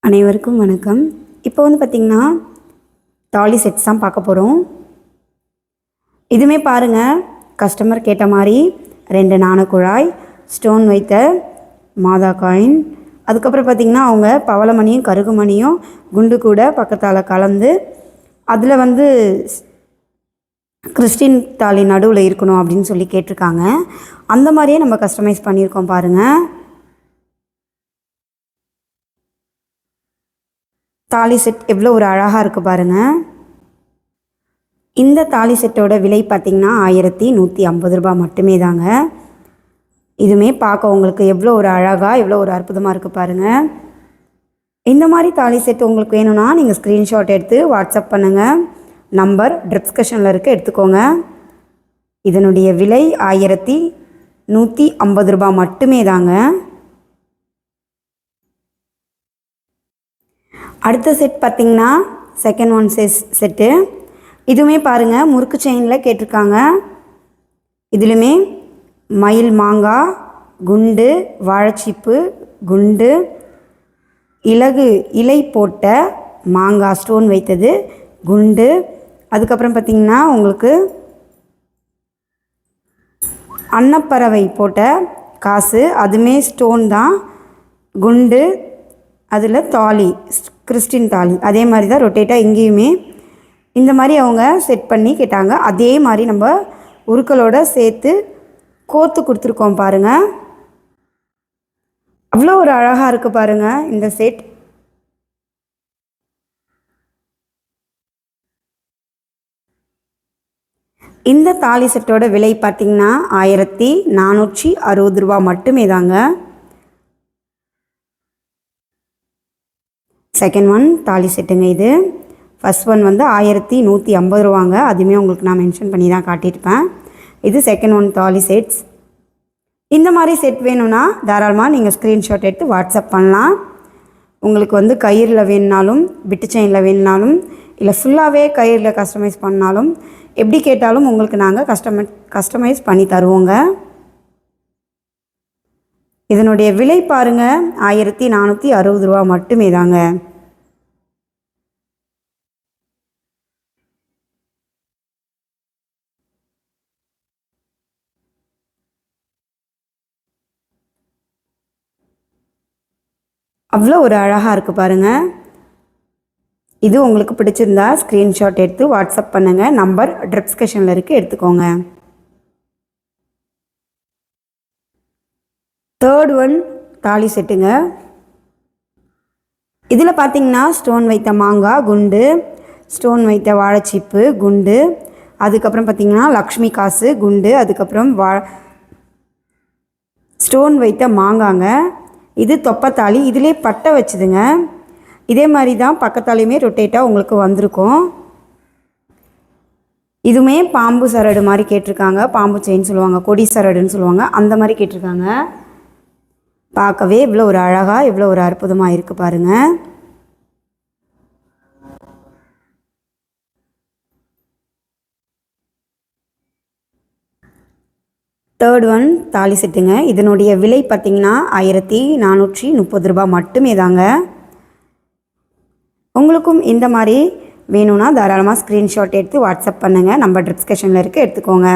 அனைவருக்கும் வணக்கம். இப்போ வந்து பார்த்திங்கன்னா தாலி செட்ஸ் தான் பார்க்க போகிறோம். இதுவுமே பாருங்கள், கஸ்டமர் கேட்ட மாதிரி 2 நாணக்குழாய், ஸ்டோன் வைத்த மாதா காயின், அதுக்கப்புறம் பார்த்திங்கன்னா அவங்க பவளமணியும் கருகுமணியும் குண்டு கூட பக்கத்தால் கலந்து அதில் வந்து கிறிஸ்டின் தாலி நடுவில் இருக்கணும் அப்படின்னு சொல்லி கேட்டிருக்காங்க. அந்த மாதிரியே நம்ம கஸ்டமைஸ் பண்ணியிருக்கோம் பாருங்கள். தாலி செட் எவ்வளோ ஒரு அழகாக இருக்குது பாருங்கள். இந்த தாலி செட்டோட விலை பார்த்திங்கன்னா 1150 ரூபா மட்டுமே தாங்க. இதுவுமே பார்க்க உங்களுக்கு எவ்வளோ ஒரு அழகாக எவ்வளோ ஒரு அற்புதமாக இருக்குது பாருங்கள். இந்த மாதிரி தாலி செட் உங்களுக்கு வேணும்னா நீங்கள் ஸ்க்ரீன்ஷாட் எடுத்து வாட்ஸ்அப் பண்ணுங்கள். நம்பர் டிஸ்கிரிப்ஷனில் இருக்க எடுத்துக்கோங்க. இதனுடைய விலை 1150 ரூபா மட்டுமே தாங்க. அடுத்த செட் பார்த்திங்கன்னா செகண்ட் ஒன் செட்டு. இதுவுமே பாருங்கள், முறுக்கு செயினில் கேட்டிருக்காங்க. இதுலையுமே மயில் மாங்காய் குண்டு, வாழைச்சிப்பு குண்டு, இலை போட்ட மாங்காய் ஸ்டோன் வைத்தது குண்டு, அதுக்கப்புறம் பார்த்திங்கன்னா உங்களுக்கு அன்னப்பறவை போட்ட காசு, அதுவுமே ஸ்டோன் தான் குண்டு, அதில் தாலி கிறிஸ்டின் தாலி அதே மாதிரி தான் ரொட்டேட்டாக இங்கேயுமே இந்த மாதிரி அவங்க செட் பண்ணி கேட்டாங்க. அதே மாதிரி நம்ம உருக்களோடு சேர்த்து கோர்த்து கொடுத்துருக்கோம் பாருங்கள். அவ்வளோ ஒரு அழகாக இருக்குது பாருங்கள் இந்த செட். இந்த தாலி செட்டோட விலை பார்த்திங்கன்னா 1460 ரூபா மட்டுமே தாங்க. செகண்ட் ஒன் தாலி செட்டுங்க இது. ஃபஸ்ட் ஒன் வந்து 1150 ரூபாங்க. அதுவுமே உங்களுக்கு நான் மென்ஷன் பண்ணி தான் காட்டியிருப்பேன். இது செகண்ட் ஒன் தாலி செட்ஸ். இந்த மாதிரி செட் வேணும்னா தாராளமாக நீங்கள் ஸ்க்ரீன்ஷாட் எடுத்து வாட்ஸ்அப் பண்ணலாம். உங்களுக்கு வந்து கயிறில் வேணுனாலும் பிட்டு செயினில் வேணுனாலும் இல்லை ஃபுல்லாகவே கயிறில் கஸ்டமைஸ் பண்ணாலும் எப்படி கேட்டாலும் உங்களுக்கு நாங்கள் கஸ்டமைஸ் பண்ணி தருவோங்க. இதனுடைய விலை பாருங்கள் 1460 ரூபா மட்டுமே தாங்க. அவ்வளோ ஒரு அழகாக இருக்குது பாருங்கள். இது உங்களுக்கு பிடிச்சிருந்தா ஸ்க்ரீன்ஷாட் எடுத்து வாட்ஸ்அப் பண்ணுங்கள். நம்பர் டிஸ்கிரிப்ஷனில் இருக்குது, எடுத்துக்கோங்க. தேர்ட் ஒன் தாலி செட்டுங்க. இதில் பார்த்திங்கன்னா ஸ்டோன் வைத்த மாங்காய் குண்டு, ஸ்டோன் வைத்த வாழைச்சிப்பு குண்டு, அதுக்கப்புறம் பார்த்திங்கன்னா லக்ஷ்மி காசு குண்டு, அதுக்கப்புறம் ஸ்டோன் வைத்த மாங்காங்க. இது தொப்பத்தாலி, இதிலே பட்டை வச்சுதுங்க. இதே மாதிரி தான் பக்கத்தாலையுமே ரொட்டேட்டாக உங்களுக்கு வந்திருக்கும். இதுவுமே பாம்பு சரடு மாதிரி கேட்டிருக்காங்க. பாம்பு செயின் சொல்லுவாங்க, கொடி சரடுன்னு சொல்லுவாங்க, அந்த மாதிரி கேட்டிருக்காங்க. பார்க்கவே இவ்வளோ ஒரு அழகாக இவ்வளோ ஒரு அற்புதமாக இருக்குது பாருங்கள். தேர்ட் ஒன் தாலி செட்டுங்க. இதனுடைய விலை பார்த்திங்கன்னா 1430 ரூபா மட்டுமே தாங்க. உங்களுக்கும் இந்த மாதிரி வேணும்னா தாராளமாக ஸ்க்ரீன்ஷாட் எடுத்து வாட்ஸ்அப் பண்ணுங்கள். நம்ம டிஸ்கிரிப்ஷனில் இருக்க எடுத்துக்கோங்க.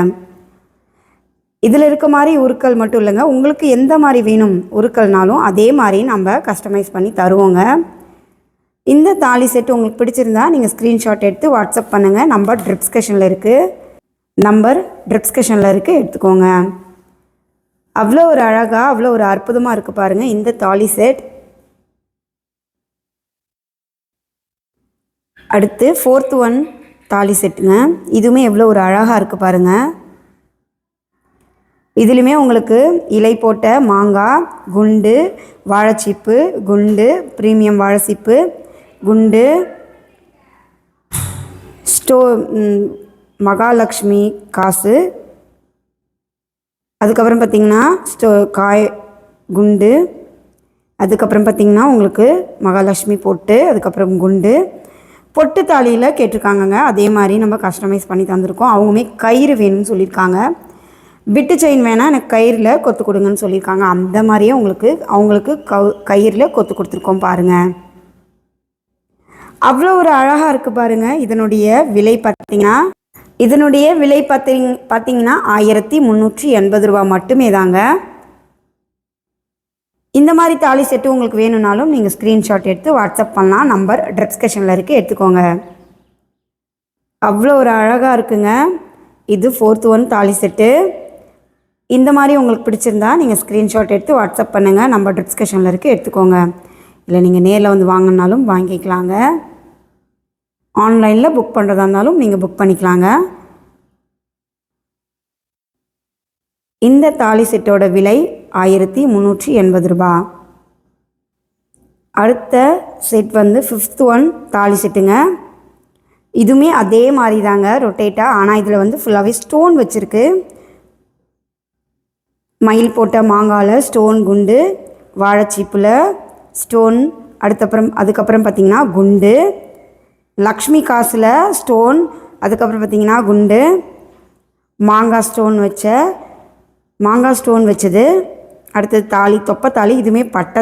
இதில் இருக்க மாதிரி உருக்கள் மட்டும் இல்லைங்க, உங்களுக்கு எந்த மாதிரி வேணும் உருக்கள்னாலும் அதே மாதிரி நம்ம கஸ்டமைஸ் பண்ணி தருவோங்க. இந்த தாலி செட்டு உங்களுக்கு பிடிச்சிருந்தா நீங்கள் ஸ்க்ரீன்ஷாட் எடுத்து வாட்ஸ்அப் பண்ணுங்கள். நம்பர் டிஸ்கிரிப்ஷனில் இருக்குது, எடுத்துக்கோங்க. அவ்வளோ ஒரு அழகாக அவ்வளோ ஒரு அற்புதமாக இருக்குது பாருங்கள் இந்த தாலி செட். அடுத்து ஃபோர்த் ஒன் தாலி செட்டுங்க. இதுவுமே எவ்வளோ ஒரு அழகாக இருக்குது பாருங்கள். இதுலையுமே உங்களுக்கு இலை போட்ட மாங்காய் குண்டு, வாழைச்சிப்பு குண்டு, ப்ரீமியம் வாழைச்சிப்பு குண்டு, மகாலட்சுமி காசு, அதுக்கப்புறம் பார்த்திங்கன்னா காய் குண்டு, அதுக்கப்புறம் பார்த்திங்கன்னா உங்களுக்கு மகாலட்சுமி பொட்டு, அதுக்கப்புறம் குண்டு பொட்டு தாலியில் கேட்டிருக்காங்கங்க. அதே மாதிரி நம்ம கஸ்டமைஸ் பண்ணி தந்திருக்கோம். அவங்களுமே கயிறு வேணும்னு சொல்லியிருக்காங்க. பிட்டு செயின் வேணால் எனக்கு கயிறில் கொத்து கொடுங்கன்னு சொல்லியிருக்காங்க. அந்த மாதிரியே அவங்களுக்கு கயிறில் கொத்து கொடுத்துருக்கோம் பாருங்கள். அவ்வளோ ஒரு அழகாக இருக்குது பாருங்கள். இதனுடைய விலை பார்த்தீங்கன்னா 1380 ரூபா மட்டுமே தாங்க. இந்த மாதிரி தாலி செட்டு உங்களுக்கு வேணும்னாலும் நீங்கள் ஸ்க்ரீன்ஷாட் எடுத்து வாட்ஸ்அப் பண்ணலாம். நம்பர் டிஸ்கிரிப்ஷனில் இருக்குது, எடுத்துக்கோங்க. அவ்வளோ ஒரு அழகாக இருக்குங்க. இது 4th ஒன் தாலி செட்டு. இந்த மாதிரி உங்களுக்கு பிடிச்சிருந்தா நீங்கள் ஸ்க்ரீன்ஷாட் எடுத்து வாட்ஸ்அப் பண்ணுங்கள். நம்பர் டிஸ்கிரிப்ஷனில் இருக்குது, எடுத்துக்கோங்க. இல்லை நீங்கள் நேரில் வந்து வாங்கினாலும் வாங்கிக்கலாங்க. ஆன்லைனில் புக் பண்ணுறதா இருந்தாலும் நீங்கள் புக் பண்ணிக்கலாங்க. இந்த தாலி செட்டோட விலை 1380 ரூபா. அடுத்த செட் வந்து 5th ஒன் தாலி செட்டுங்க. இதுவுமே அதே மாதிரி தாங்க, ரொட்டேட்டாக. ஆனால் இதில் வந்து ஃபுல்லாகவே ஸ்டோன் வச்சுருக்கு. மயில் போட்ட மாங்காயில் ஸ்டோன் குண்டு, வாழைச்சீப்பில் ஸ்டோன், அதுக்கப்புறம் பார்த்திங்கன்னா குண்டு, லக்ஷ்மி காசில் ஸ்டோன், அதுக்கப்புறம் பார்த்திங்கன்னா குண்டு, மாங்காய் ஸ்டோன் வச்சது. அடுத்தது தாலி, தொப்பத்தாலி. இதுவுமே பட்டை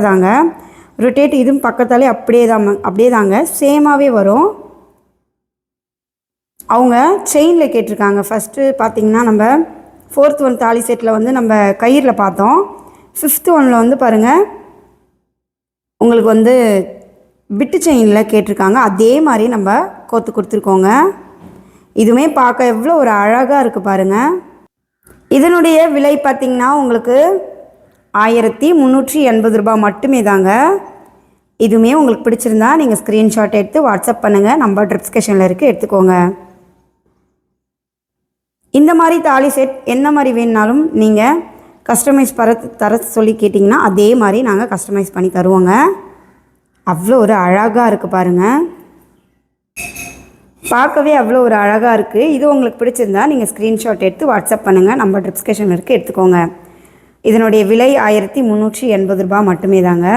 ரொட்டேட். இதுவும் பக்கத்தாலே அப்படியே தாங்க சேமாகவே வரும். அவங்க செயினில் கேட்டிருக்காங்க. ஃபஸ்ட்டு பார்த்திங்கன்னா நம்ம 4th ஒன் தாலி செட்டில் வந்து நம்ம கயிறில் பார்த்தோம். 5th ஒன்னில் வந்து பாருங்கள் உங்களுக்கு வந்து பிட்டு செயினில் கேட்டிருக்காங்க. அதே மாதிரி நம்ம கோத்து கொடுத்துருக்கோங்க. இதுவுமே பார்க்க எவ்வளோ ஒரு அழகாக இருக்குது பாருங்கள். இதனுடைய விலை பார்த்திங்கன்னா உங்களுக்கு 1380 ரூபா மட்டுமே தாங்க. இதுவுமே உங்களுக்கு பிடிச்சிருந்தா நீங்கள் ஸ்க்ரீன்ஷாட் எடுத்து வாட்ஸ்அப் பண்ணுங்கள். நம்பர் டிஸ்கிரிப்ஷனில் இருக்குது, எடுத்துக்கோங்க. இந்த மாதிரி தாலி செட் என்ன மாதிரி வேணுனாலும் நீங்கள் கஸ்டமைஸ் தர சொல்லி கேட்டிங்கன்னா அதே மாதிரி நாங்கள் கஸ்டமைஸ் பண்ணி தருவோங்க. அவ்வளோ ஒரு அழகாக இருக்குது பாருங்கள். பார்க்கவே அவ்வளோ ஒரு அழகாக இருக்குது. இது உங்களுக்கு பிடிச்சிருந்தா நீங்கள் ஸ்க்ரீன்ஷாட் எடுத்து வாட்ஸ்அப் பண்ணுங்கள். நம்பர் டிஸ்கிரிப்ஷனில் இருக்குது, எடுத்துக்கோங்க. இதனுடைய விலை 1380 ரூபா மட்டுமே தாங்க.